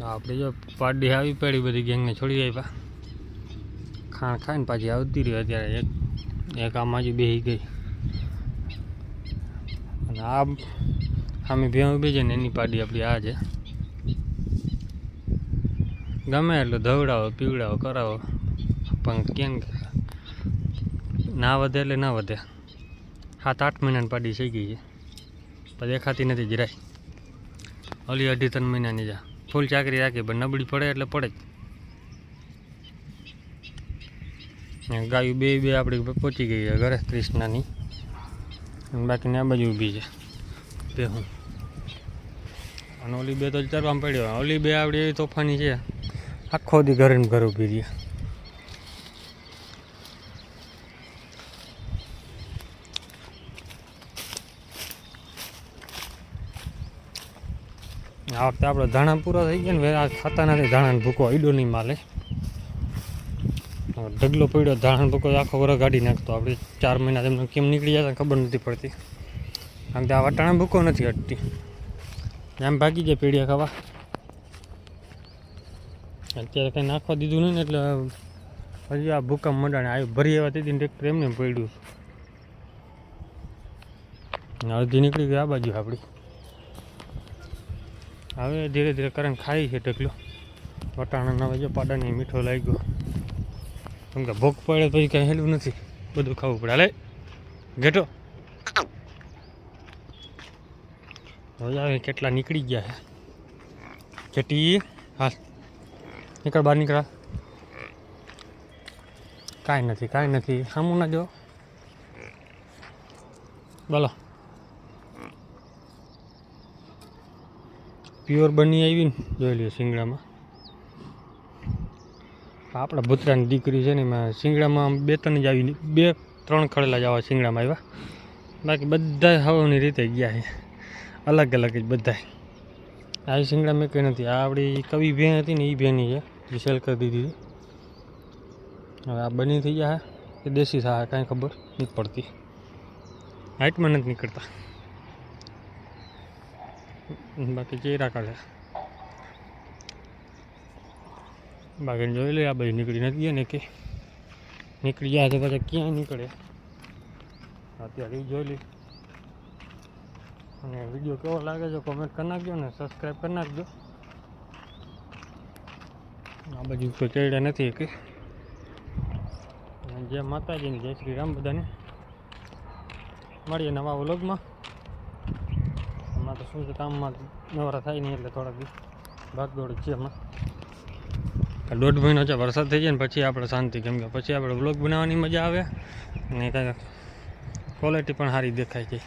આપણે જો પાડી આવી પડી બધી ગેંગને છોડી આવ્યા. ખાણ ખાઈને પાછી આવતી રહી. અત્યારે એક આમાં જ બેસી ગઈ અને આ સામે ભેં ઊભી છે ને એની પાડી આપણી આ છે. ગમે એટલું ધવડાવો પીવડાવો કરાવો પણ કેમ ના વધે એટલે ના વધે. 7-8 મહિનાની પાડી થઈ ગઈ છે પણ દેખાતી નથી જરાય. ઓલી 2.5-3 મહિનાની જા ફૂલ ચાકરી રાખી પણ નબળી પડે એટલે પડે જ. ગાયું બે આપણી પહોંચી ગઈ છે ઘરે કૃષ્ણાની. બાકીની આ બાજુ ઊભી છે ભેહું. અને ઓલી બે તો ચરવામાં પડ્યો. ઓલી બે આપણી એવી તોફાની છે આખો દી ઘરે ને ઘર ઊભી રહી. આ વખતે આપણે ધાણા પૂરા થઈ ગયા ને આ ખાતા નથી. ધાણાનો ભૂકો અડ્યો નહીં માલે. ઢગલો પડ્યો ધાણાનો ભૂકો આખો વરસ કાઢી નાખતો. આપણે 4 મહિના તેમને કેમ નીકળી જતા ખબર નથી પડતી. આમ તો આ વટાણા ભૂકો નથી હટતી. આમ ભાગી જાય પેઢિયા ખાવા. અત્યારે કંઈ નાખવા દીધું નહીં ને એટલે હજી આ ભૂકા મંડાણે આવ્યું. ભરી એવા તેથી ટ્રેક્ટર એમને પડ્યું. અડધી નીકળી ગઈ આ બાજુ આપણી. હવે ધીરે ધીરે કરીને ખાઈ છે ઢગલો. વટાણા હવે જો પાડાને મીઠો લાગ્યો. કેમ કે ભૂખ પડે પછી કંઈ હેલું નથી. બધું ખાવું પડે. હાલે ઘેટો હવે આવે કેટલા નીકળી ગયા છે. જેટી હાલ નીકળ બહાર નીકળા. કાંઈ નથી સામું ના જો બોલો. પ્યોર બની આવી ને જોઈ લ્યો શિંગડામાં. આપણા ભૂતરાની દીકરી છે ને એમાં શિંગડામાં 2-3 જ આવી. 2-3 ખડેલા જ આવા શિંગડામાં આવ્યા. બાકી બધા હવાની રીતે ગયા છે. અલગ અલગ જ બધા. આ શિંગડા મેં કંઈ નથી. આ આપણી કવિ ભેં હતી ને એ ભેંની છે જે સેલ કરી દીધી. હવે આ બની થઈ ગયા કે દેશી થાય કાંઈ ખબર નથી પડતી. હાઇટમાં નથી નીકળતા. બાકી ચહેરા કાઢે. બાકી જોઈ લે આ બધી નીકળી નથી ગયા ને કે નીકળી ગયા તો પછી ક્યાંય નીકળે. અત્યારે એ જોઈ લે. અને વિડીયો કેવો લાગે છે કોમેન્ટ કરી નાખજો ને સબસ્ક્રાઈબ કરી નાખજો. આ બાજુ કોઈ ચડ્યા નથી કે જય માતાજીની જય શ્રી રામ બધાને. મળીએ નવા વ્લોગમાં. હમણાં તો શું છે કામમાં નવરા થાય નહીં એટલે થોડાક ભાગદોડ છે હમણાં. 1.5 મહિનો છે વરસાદ થઈ જાય ને પછી આપણે શાંતિ. કેમ કે પછી આપણે વ્લોગ બનાવવાની મજા આવે અને કાંઈ ક્વોલિટી પણ સારી દેખાય છે.